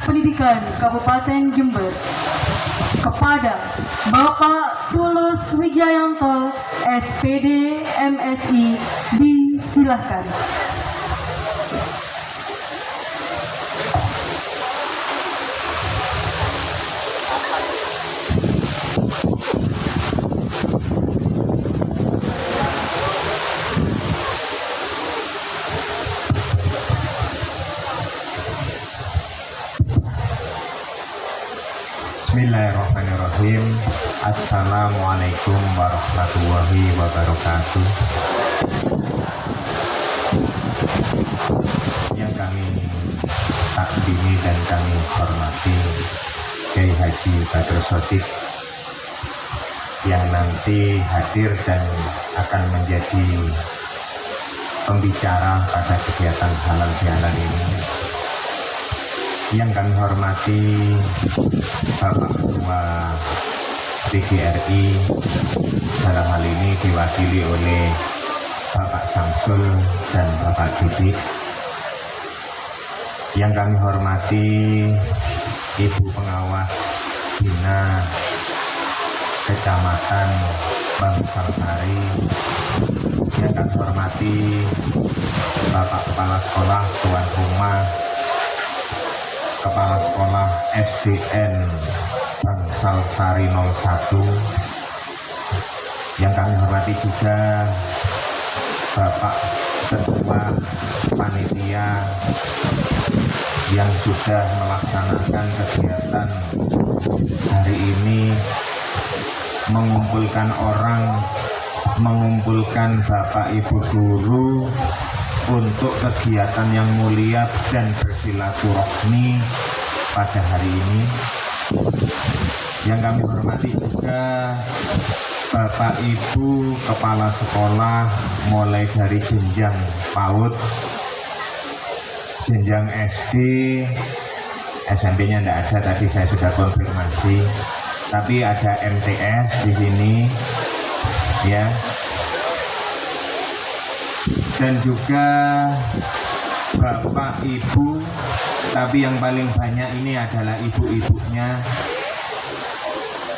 Pendidikan Kabupaten Jember kepada Bapak Tulus Wijayanto, SPD MSI, disilahkan. Bismillahirrahmanirrahim. Assalamualaikum warahmatullahi wabarakatuh. Yang kami takdimi dan kami hormati Kiai Haji Badrus Shodiq yang nanti hadir dan akan menjadi pembicara pada kegiatan halal bihalal ini. Yang kami hormati Bapak Ketua PGRI, dalam hal ini diwakili oleh Bapak Samsul dan Bapak Didik. Yang kami hormati Ibu Pengawas Bina Kecamatan Bangsal-Sari. Yang kami hormati Bapak Kepala Sekolah Tuan Rumah Kepala Sekolah SDN Bangsal-Sari 01. Yang kami hormati juga Bapak Ketua Panitia yang sudah melaksanakan kegiatan hari ini, mengumpulkan orang, mengumpulkan Bapak Ibu Guru untuk kegiatan yang mulia dan bersilaturahmi pada hari ini. Yang kami hormati juga Bapak Ibu Kepala Sekolah mulai dari jenjang PAUD, jenjang SD, SMP-nya tidak ada, tadi saya sudah konfirmasi, tapi ada MTS di sini, ya. Dan juga Bapak Ibu, tapi yang paling banyak ini adalah ibu-ibunya,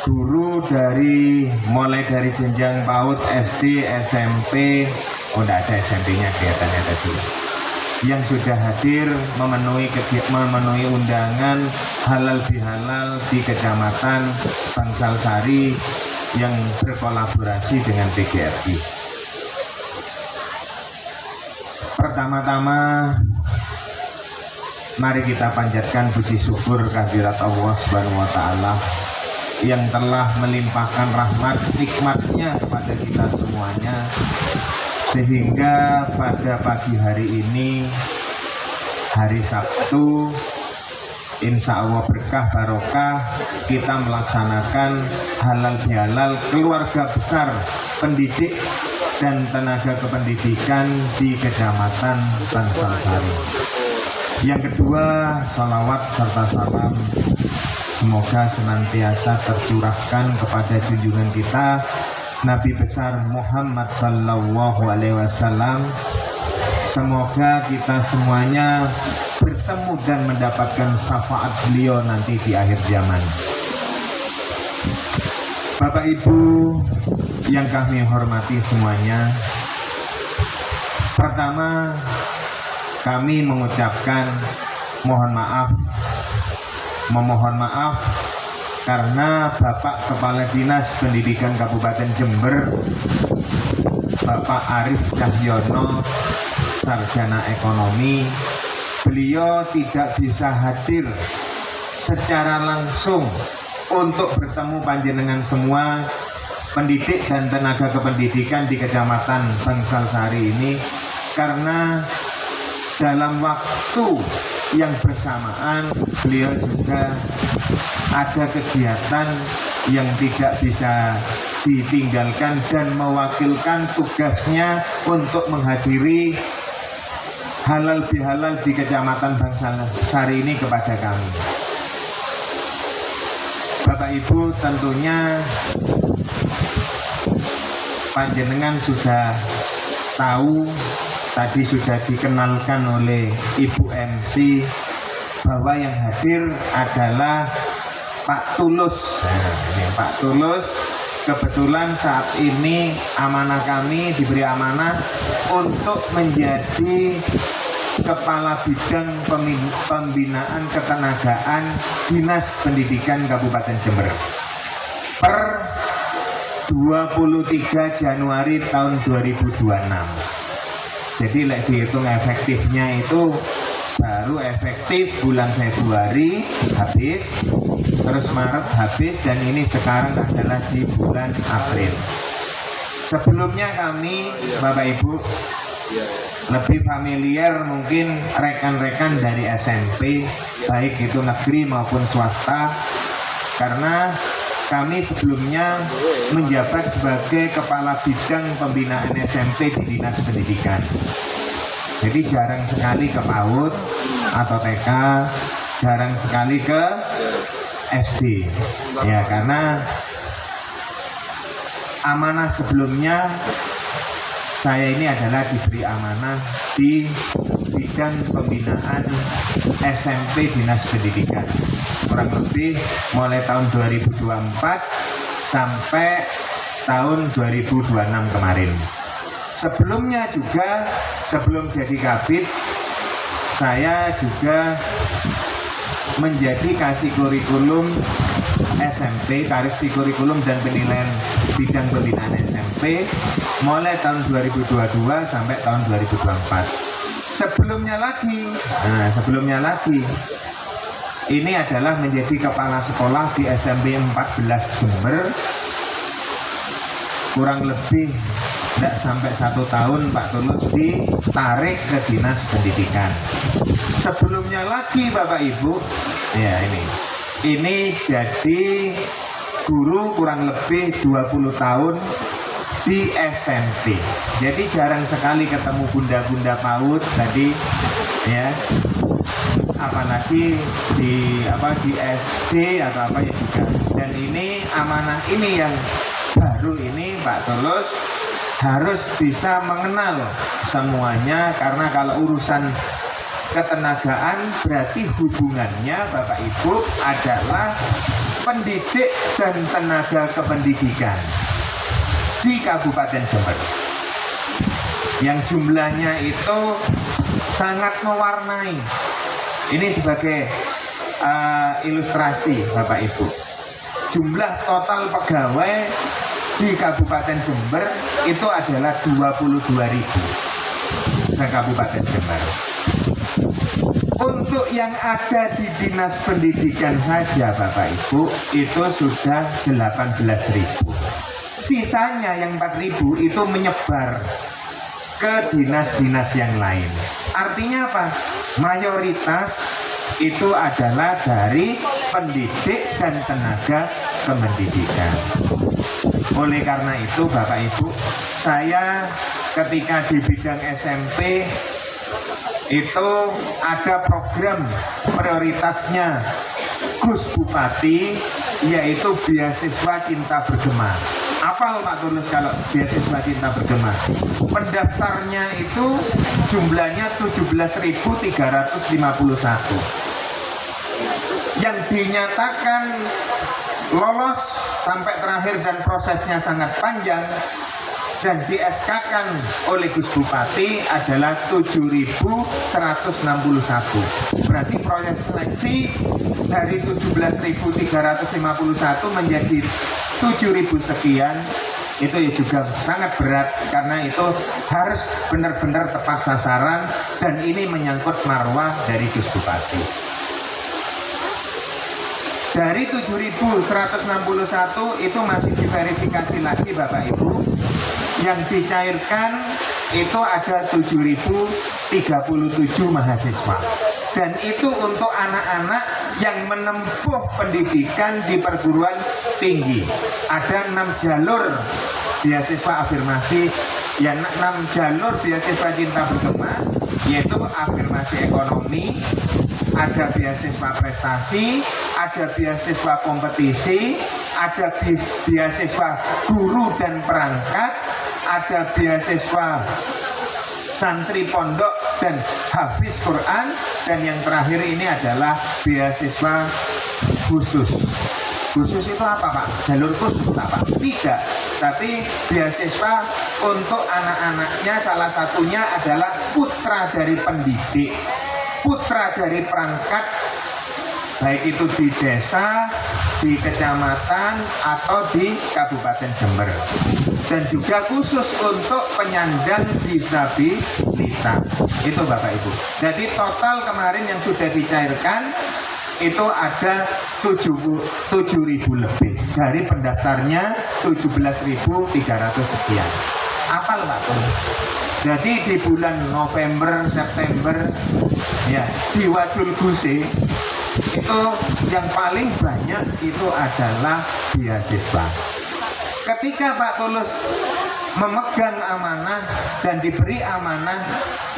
guru dari mulai dari jenjang PAUD, SD, SMP, oh tidak ada SMP-nya kelihatannya tadi, yang sudah hadir memenuhi undangan halal bihalal di Kecamatan Bangsal-Sari yang berkolaborasi dengan PGRI. Pertama-tama, mari kita panjatkan puji syukur kehadirat Allah Subhanahu wa Ta'ala yang telah melimpahkan rahmat nikmatnya kepada kita semuanya, sehingga pada pagi hari ini, hari Sabtu, insya Allah berkah barokah, kita melaksanakan halal bihalal keluarga besar pendidik dan tenaga kependidikan di Kecamatan Bangsal-Sari. Yang kedua, salawat serta salam semoga senantiasa tercurahkan kepada junjungan kita Nabi besar Muhammad Sallallahu Alaihi Wasallam. Semoga kita semuanya bertemu dan mendapatkan syafaat beliau nanti di akhir zaman. Bapak Ibu yang kami hormati semuanya, pertama kami mengucapkan memohon maaf karena Bapak Kepala Dinas Pendidikan Kabupaten Jember, Bapak Arif Cahyono, Sarjana Ekonomi, beliau tidak bisa hadir secara langsung untuk bertemu panjenengan semua pendidik dan tenaga kependidikan di Kecamatan Bangsal-Sari ini, karena dalam waktu yang bersamaan beliau juga ada kegiatan yang tidak bisa ditinggalkan dan mewakilkan tugasnya untuk menghadiri halal bihalal di Kecamatan Bangsal-Sari ini kepada kami. Bapak Ibu, tentunya panjenengan sudah tahu, tadi sudah dikenalkan oleh Ibu MC bahwa yang hadir adalah Pak Tulus. Nah, ini Pak Tulus kebetulan saat ini amanah kami diberi amanah untuk menjadi Kepala Bidang Pembinaan Ketenagaan Dinas Pendidikan Kabupaten Jember per 23 Januari tahun 2026. Jadi dihitung efektifnya itu baru efektif bulan Februari habis, terus Maret habis, dan ini sekarang adalah di bulan April. Sebelumnya kami, Bapak Ibu, lebih familiar mungkin rekan-rekan dari SMP, baik itu negeri maupun swasta, karena kami sebelumnya menjabat sebagai Kepala Bidang Pembinaan SMP di Dinas Pendidikan. Jadi jarang sekali ke PAUD atau TK, jarang sekali ke SD. Ya, karena amanah sebelumnya saya ini adalah diberi amanah di bidang pembinaan SMP Dinas Pendidikan. Kurang lebih mulai tahun 2024 sampai tahun 2026 kemarin. Sebelumnya juga, sebelum jadi Kabid, saya juga menjadi kasih kurikulum SMP, korreksi kurikulum dan penilaian bidang pembinaan SMP mulai tahun 2022 sampai tahun 2024. Sebelumnya lagi, ini adalah menjadi kepala sekolah di SMP 14 Jember. Kurang lebih tidak sampai 1 tahun Pak Tulus ditarik ke Dinas Pendidikan. Sebelumnya lagi Bapak Ibu, ya ini jadi guru kurang lebih 20 tahun di SMP. Jadi jarang sekali ketemu bunda-bunda PAUD tadi, ya. Apalagi di SD atau apa ya juga. Dan ini amanah ini yang baru ini Pak Tulus harus bisa mengenal semuanya, karena kalau urusan ketenagaan berarti hubungannya Bapak Ibu adalah pendidik dan tenaga kependidikan di Kabupaten Jember yang jumlahnya itu sangat mewarnai. Ini sebagai ilustrasi Bapak Ibu, jumlah total pegawai di Kabupaten Jember itu adalah 22.000 se-Kabupaten Jember. Untuk yang ada di Dinas Pendidikan saja Bapak Ibu itu sudah 18.000. Sisanya yang 4.000 itu menyebar ke dinas-dinas yang lain. Artinya apa? Mayoritas itu adalah dari pendidik dan tenaga kependidikan. Oleh karena itu Bapak Ibu, saya ketika di bidang SMP itu ada program prioritasnya Gus Bupati, yaitu beasiswa cinta bergema. Apa Pak Tulus kalau beasiswa cinta bergema? Pendaftarnya itu jumlahnya 17.351. Yang dinyatakan lolos sampai terakhir dan prosesnya sangat panjang dan di-SK-kan oleh Gus Bupati adalah 7.161. Berarti proses seleksi dari 17.351 menjadi 7.000 sekian. Itu ya juga sangat berat, karena itu harus benar-benar tepat sasaran, dan ini menyangkut marwah dari Gus Bupati. Dari 7.161 itu masih diverifikasi lagi Bapak Ibu. Yang dicairkan itu ada 7.037 mahasiswa. Dan itu untuk anak-anak yang menempuh pendidikan di perguruan tinggi. Ada 6 jalur beasiswa afirmasi, ya 6 jalur beasiswa cinta bergema, yaitu afirmasi ekonomi, ada beasiswa prestasi, ada beasiswa kompetisi, ada beasiswa guru dan perangkat, ada beasiswa santri pondok dan hafiz Quran, dan yang terakhir ini adalah beasiswa khusus. Khusus itu apa Pak? Jalur khusus Pak? Tidak, tapi beasiswa untuk anak-anaknya, salah satunya adalah putra dari pendidik, putra dari perangkat, baik itu di desa, di kecamatan, atau di Kabupaten Jember. Dan juga khusus untuk penyandang disabilitas. Itu Bapak Ibu. Jadi total kemarin yang sudah dicairkan itu ada 7.000 lebih. Dari pendaftarnya 17.300 sekian. Apal Pak? Jadi di bulan November, September, ya, di Wadul Guse itu yang paling banyak itu adalah beasiswa. Ketika Pak Tulus memegang amanah dan diberi amanah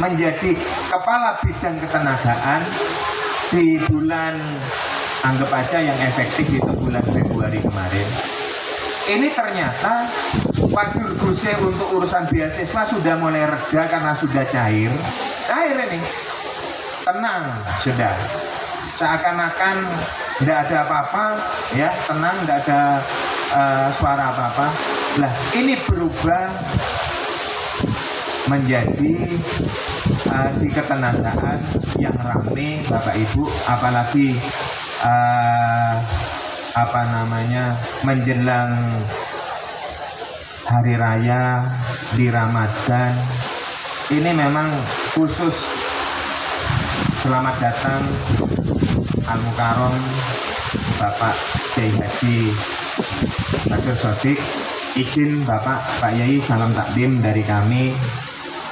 menjadi kepala bidang ketenagaan di bulan, anggap aja yang efektif itu bulan Februari kemarin, ini ternyata Wadul Guse untuk urusan beasiswa sudah mulai reda karena sudah cair ini, tenang sudah, seakan-akan tidak ada apa-apa, ya, tenang, tidak ada suara apa-apa. Nah, ini berubah menjadi di ketenagaan yang ramai Bapak Ibu, apalagi menjelang hari raya di Ramadan. Ini memang khusus selamat datang Al Mukarram Bapak Kiai Haji Badur Sodik. Izin Bapak Pak Yai, salam takdim dari kami,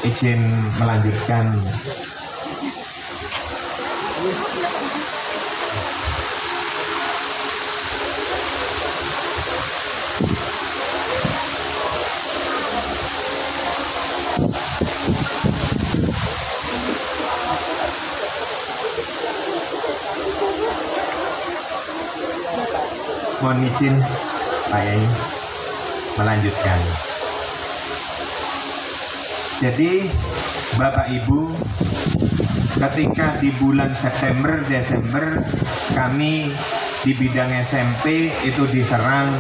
izin melanjutkan. Mohon izin Pak Yai melanjutkan. Jadi Bapak Ibu, ketika di bulan September, Desember kami di bidang SMP itu diserang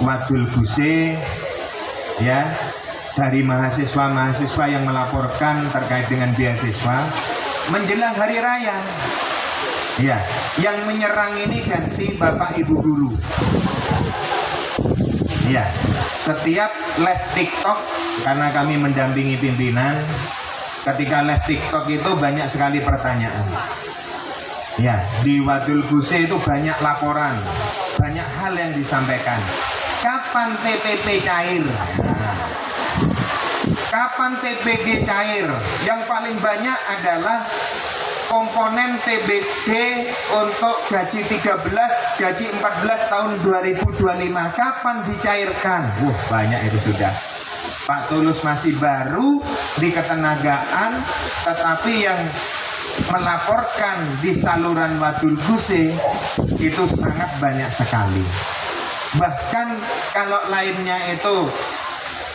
Wadul Guse, ya, dari mahasiswa-mahasiswa yang melaporkan terkait dengan beasiswa menjelang hari raya. Ya, yang menyerang ini ganti Bapak Ibu guru. Ya, setiap live TikTok, karena kami mendampingi pimpinan, ketika live TikTok itu banyak sekali pertanyaan. Ya, di Wadul Guse itu banyak laporan, banyak hal yang disampaikan. Kapan TPP cair? Nah, kapan TPG cair? Yang paling banyak adalah komponen TBG untuk gaji 13, gaji 14 tahun 2025. Kapan dicairkan? Banyak itu sudah. Pak Tulus masih baru di ketenagaan, tetapi yang melaporkan di saluran Wadul Guse itu sangat banyak sekali. Bahkan kalau lainnya itu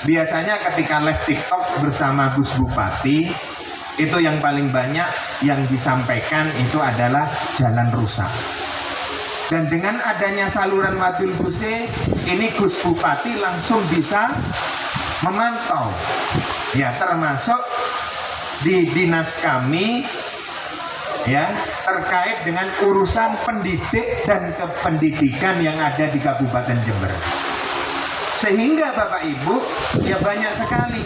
biasanya ketika live TikTok bersama Gus Bupati, itu yang paling banyak yang disampaikan itu adalah jalan rusak. Dan dengan adanya saluran Wadul Guse ini, Gus Bupati langsung bisa memantau, ya, termasuk di dinas kami, ya, terkait dengan urusan pendidik dan kependidikan yang ada di Kabupaten Jember. Sehingga Bapak Ibu, ya, banyak sekali,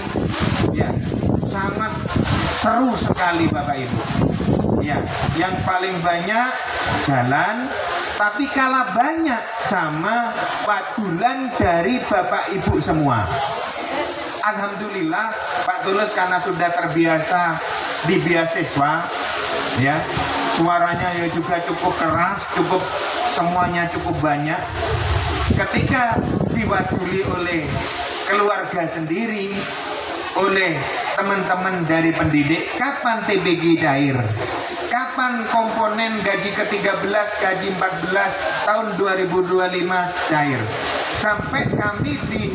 ya, sangat seru sekali Bapak Ibu. Ya, yang paling banyak jalan, tapi kalah banyak sama wadulan dari Bapak Ibu semua. Alhamdulillah Pak Tulus karena sudah terbiasa di beasiswa, ya, suaranya ya juga cukup keras, cukup semuanya cukup banyak. Ketika diwaduli oleh keluarga sendiri, oleh teman-teman dari pendidik, kapan TBG cair? Kapan komponen gaji ke-13, gaji 14 tahun 2025 cair? sampai kami di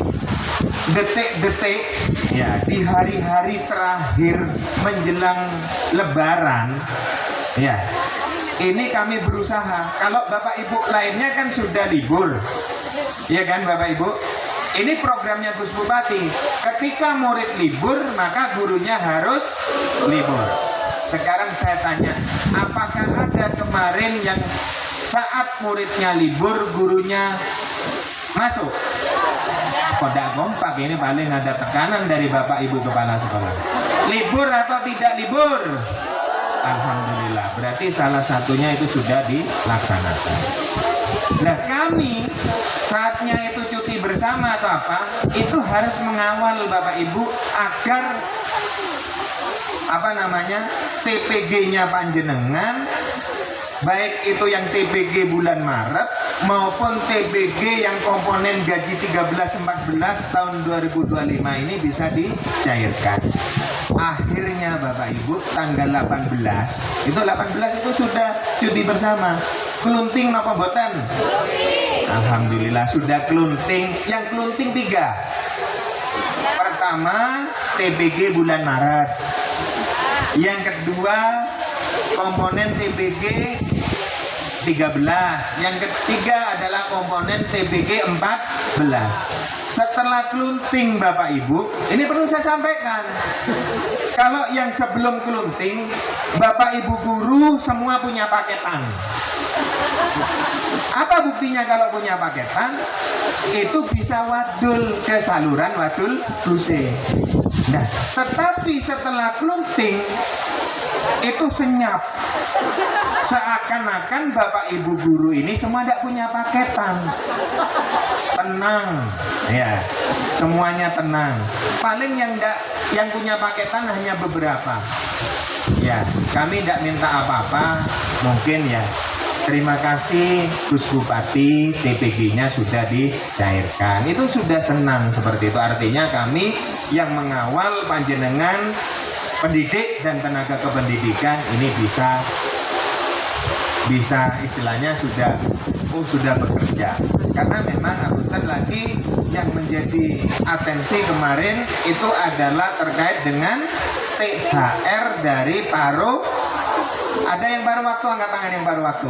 detik-detik ya, di hari-hari terakhir menjelang Lebaran ya, ini kami berusaha. Kalau Bapak Ibu lainnya kan sudah libur, ya kan Bapak Ibu? Ini programnya Gus Bupati. Ketika murid libur, maka gurunya harus libur. Sekarang saya tanya, apakah ada kemarin yang saat muridnya libur, gurunya masuk? Kodak kompak, ini paling ada tekanan dari Bapak Ibu Kepala Sekolah. Libur atau tidak libur? Alhamdulillah, berarti salah satunya itu sudah dilaksanakan. Nah, kami saatnya itu cuti bersama atau apa, itu harus mengawal Bapak Ibu agar TPG-nya panjenengan, baik itu yang TPG bulan Maret maupun TPG yang komponen gaji 13-14 tahun 2025 ini bisa dicairkan. Akhirnya Bapak Ibu tanggal 18 itu sudah cuti bersama. Kelunting napa boten? Alhamdulillah sudah kelunting. Yang kelunting 3. Pertama TPG bulan Maret. Yang kedua komponen TPG 13. Yang ketiga adalah komponen TPG 14. Setelah kelunting Bapak Ibu, ini perlu saya sampaikan. Kalau yang sebelum kelunting, Bapak Ibu guru semua punya paketan. Apa buktinya kalau punya paketan? Itu bisa wadul ke saluran wadul buse. Nah, tetapi setelah kelunting itu senyap. Seakan-akan Bapak Ibu guru ini semua tidak punya paketan. Tenang, ya, semuanya tenang. Paling yang punya paketan hanya beberapa. Ya, kami tidak minta apa-apa. Mungkin ya, terima kasih Gus Bupati, TPG-nya sudah dicairkan. Itu sudah senang seperti itu. Artinya kami yang mengawal panjenengan pendidik dan tenaga kependidikan ini bisa istilahnya sudah bekerja. Karena memang apunten lagi yang menjadi atensi kemarin itu adalah terkait dengan THR dari paruh. Ada yang paruh waktu, angkat tangan yang paruh waktu.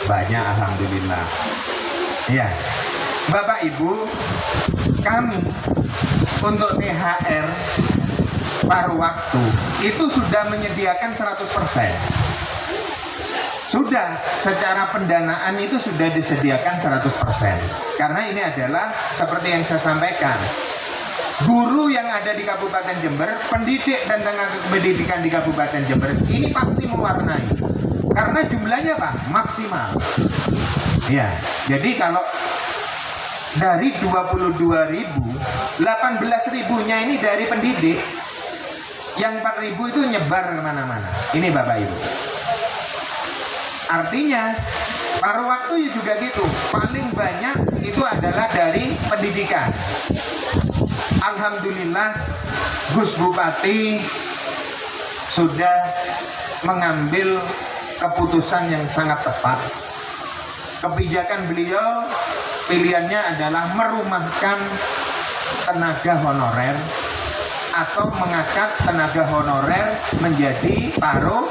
Banyak, alhamdulillah. Ya, Bapak Ibu, kami untuk THR paruh waktu itu sudah menyediakan 100%. Sudah, secara pendanaan itu sudah disediakan 100%. Karena ini adalah seperti yang saya sampaikan, guru yang ada di Kabupaten Jember, pendidik dan tenaga pendidikan di Kabupaten Jember ini pasti mewarnai. Karena jumlahnya Pak, maksimal. Ya, jadi kalau dari 22.000, 18.000-nya ini dari pendidik, yang 4.000 itu nyebar kemana-mana. Ini Bapak Ibu. Artinya paruh waktu juga gitu, paling banyak itu adalah dari pendidikan. Alhamdulillah Gus Bupati sudah mengambil keputusan yang sangat tepat. Kebijakan beliau, pilihannya adalah merumahkan tenaga honorer atau mengangkat tenaga honorer menjadi paruh.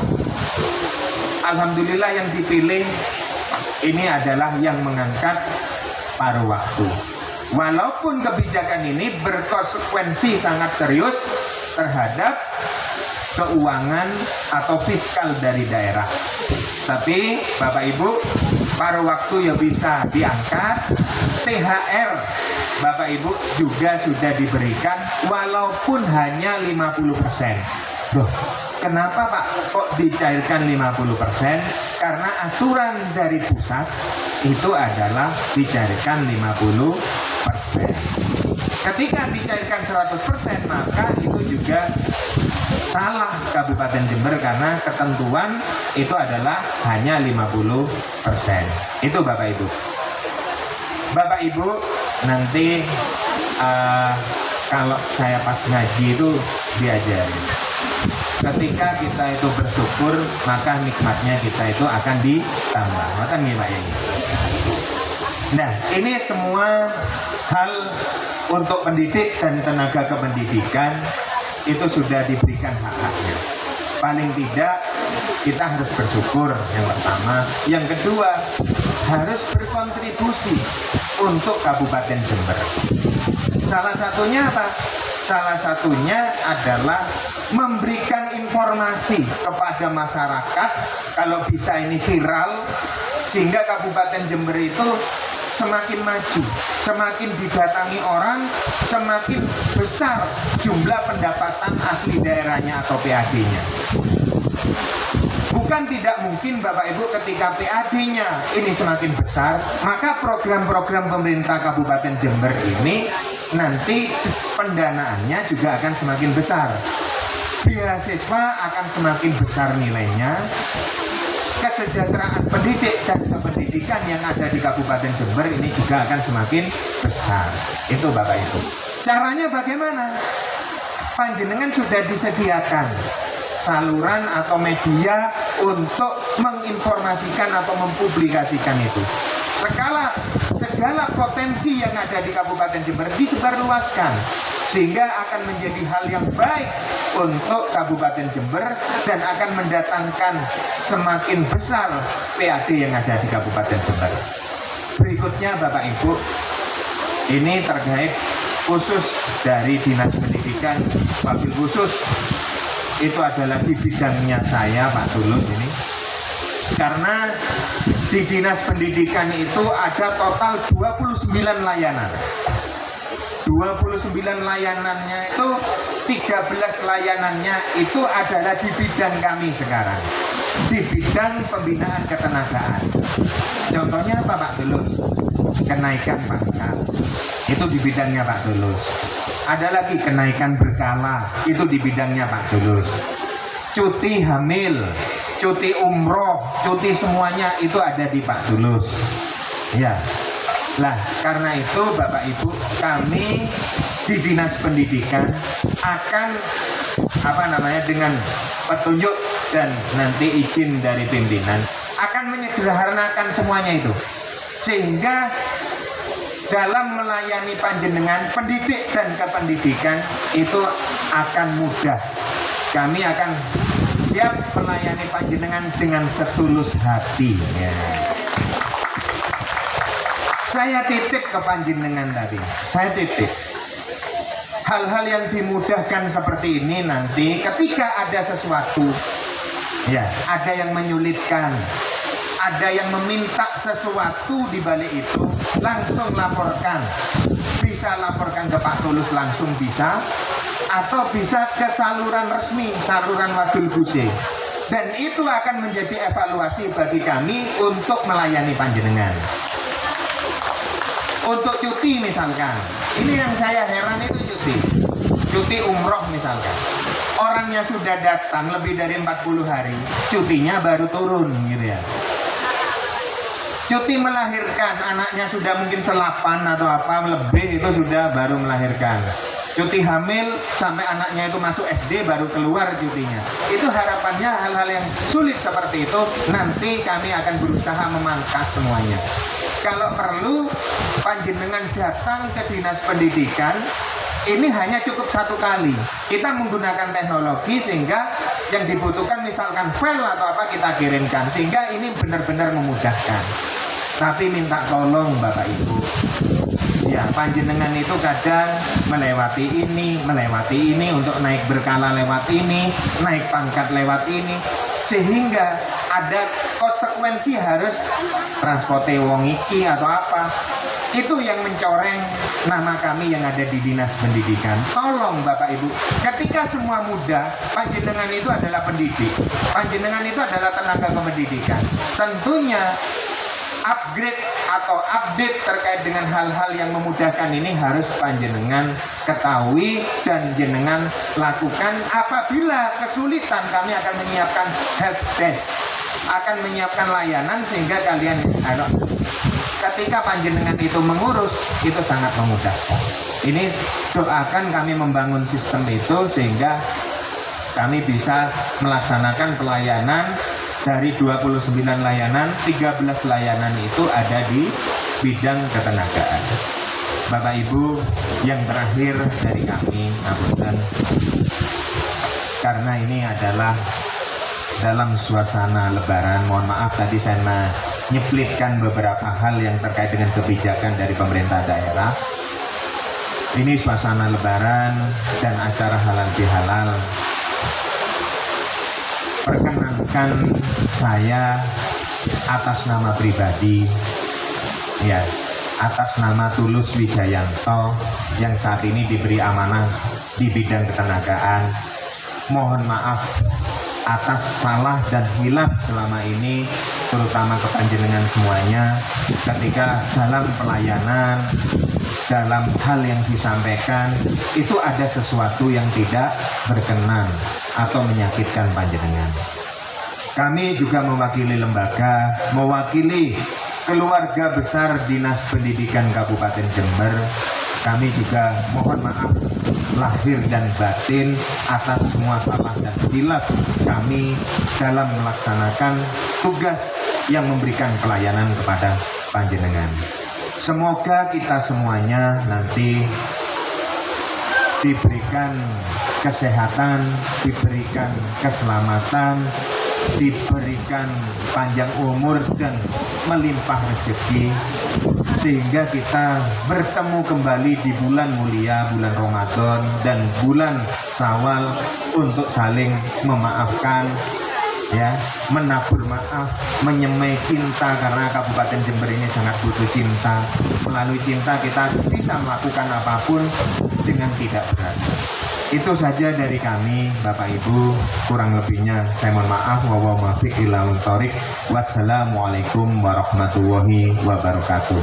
Alhamdulillah yang dipilih ini adalah yang mengangkat paruh waktu. Walaupun kebijakan ini berkonsekuensi sangat serius terhadap keuangan atau fiskal dari daerah. Tapi Bapak Ibu, paruh waktu ya bisa diangkat. THR Bapak Ibu juga sudah diberikan walaupun hanya 50%. Loh, kenapa Pak kok dicairkan 50%? Karena aturan dari pusat itu adalah dicairkan 50%. Ketika dicairkan 100%, maka itu juga salah Kabupaten Jember karena ketentuan itu adalah hanya 50%. Itu Bapak Ibu. Bapak Ibu, nanti kalau saya pas ngaji itu diajarin. Ketika kita itu bersyukur, maka nikmatnya kita itu akan ditambah. Maka nih Pak ini. Nah, ini semua hal untuk pendidik dan tenaga kependidikan itu sudah diberikan hak-haknya. Paling tidak kita harus bersyukur yang pertama. Yang kedua, harus berkontribusi untuk Kabupaten Jember. Salah satunya apa? Salah satunya adalah memberikan informasi kepada masyarakat, kalau bisa ini viral, sehingga Kabupaten Jember itu semakin maju, semakin didatangi orang, semakin besar jumlah pendapatan asli daerahnya atau PAD-nya. Bukan tidak mungkin Bapak Ibu ketika PAD-nya ini semakin besar, maka program-program pemerintah Kabupaten Jember ini nanti pendanaannya juga akan semakin besar. Beasiswa akan semakin besar nilainya. Kesejahteraan pendidik dan kependidikan yang ada di Kabupaten Jember ini juga akan semakin besar. Itu Bapak Ibu. Caranya bagaimana? Panjenengan sudah disediakan saluran atau media untuk menginformasikan atau mempublikasikan itu. Segala potensi yang ada di Kabupaten Jember disebarluaskan, sehingga akan menjadi hal yang baik untuk Kabupaten Jember dan akan mendatangkan semakin besar PAD yang ada di Kabupaten Jember. Berikutnya Bapak Ibu, ini terkait khusus dari Dinas Pendidikan, wabil khusus itu adalah di bidangnya saya Pak Tulus ini. Karena di Dinas Pendidikan itu ada total 29 layanan. 29 layanannya itu 13 layanannya itu adalah di bidang kami sekarang, di bidang pembinaan ketenagaan. Contohnya apa Pak Tulus? Kenaikan pangkat, itu di bidangnya Pak Tulus. Ada lagi kenaikan berkala, itu di bidangnya Pak Tulus. Cuti hamil, cuti umroh, cuti semuanya itu ada di Pak Tulus. Ya. Lah, karena itu Bapak Ibu, kami di Dinas Pendidikan akan dengan petunjuk dan nanti izin dari pimpinan akan menyederhanakan semuanya itu, sehingga dalam melayani panjenengan pendidik dan kependidikan itu akan mudah. Kami akan siap melayani panjenengan dengan setulus hati ya. Saya titip ke panjenengan tadi, saya titip hal-hal yang dimudahkan seperti ini nanti ketika ada sesuatu, ya ada yang menyulitkan, ada yang meminta sesuatu di balik itu, langsung laporkan. Bisa laporkan ke Pak Tulus langsung bisa, atau bisa ke saluran resmi, saluran Wabil Guse. Dan itu akan menjadi evaluasi bagi kami untuk melayani panjenengan. Untuk cuti misalkan, ini yang saya heran itu cuti umroh misalkan. Orangnya sudah datang lebih dari 40 hari, cutinya baru turun gitu ya. Cuti melahirkan, anaknya sudah mungkin 8 atau apa lebih, itu sudah baru melahirkan. Cuti hamil sampai anaknya itu masuk SD baru keluar cutinya. Itu harapannya hal-hal yang sulit seperti itu nanti kami akan berusaha memangkas semuanya. Kalau perlu panjenengan datang ke Dinas Pendidikan, ini hanya cukup 1 kali. Kita menggunakan teknologi sehingga yang dibutuhkan misalkan file atau apa kita kirimkan, sehingga ini benar-benar memudahkan. Tapi minta tolong Bapak Ibu, ya panjenengan itu kadang melewati ini untuk naik berkala lewat ini, naik pangkat lewat ini, sehingga ada konsekuensi harus transporte wong iki atau apa. Itu yang mencoreng nama kami yang ada di Dinas Pendidikan. Tolong Bapak Ibu, ketika semua mudah, panjenengan itu adalah pendidik, panjenengan itu adalah tenaga kependidikan. Tentunya upgrade atau update terkait dengan hal-hal yang memudahkan ini harus panjenengan ketahui dan jenengan lakukan. Apabila kesulitan, kami akan menyiapkan help desk, akan menyiapkan layanan sehingga kalian ketika panjenengan itu mengurus itu sangat memudahkan. Ini doakan kami membangun sistem itu sehingga kami bisa melaksanakan pelayanan. Dari 29 layanan, 13 layanan itu ada di bidang ketenagaan. Bapak Ibu, yang terakhir dari kami, ngapunten, karena ini adalah dalam suasana lebaran, mohon maaf tadi saya menyeplitkan beberapa hal yang terkait dengan kebijakan dari pemerintah daerah. Ini suasana lebaran dan acara halal bihalal. Perkenankan saya atas nama pribadi, ya, atas nama Tulus Wijayanto yang saat ini diberi amanah di bidang ketenagaan, mohon maaf atas salah dan hilaf selama ini, terutama kepanjenengan semuanya, ketika dalam pelayanan, dalam hal yang disampaikan itu ada sesuatu yang tidak berkenan atau menyakitkan panjenengan. Kami juga mewakili lembaga, mewakili keluarga besar Dinas Pendidikan Kabupaten Jember. Kami juga mohon maaf lahir dan batin atas semua salah dan hilaf kami dalam melaksanakan tugas yang memberikan pelayanan kepada panjenengan. Semoga kita semuanya nanti diberikan kesehatan, diberikan keselamatan, diberikan panjang umur dan melimpah rezeki, sehingga kita bertemu kembali di bulan mulia, bulan Ramadan dan bulan Syawal untuk saling memaafkan, ya, menabur maaf, menyemai cinta, karena Kabupaten Jember ini sangat butuh cinta. Melalui cinta kita bisa melakukan apapun dengan tidak berat. Itu saja dari kami, Bapak Ibu. Kurang lebihnya saya mohon maaf. Wassalamualaikum warahmatullahi wabarakatuh.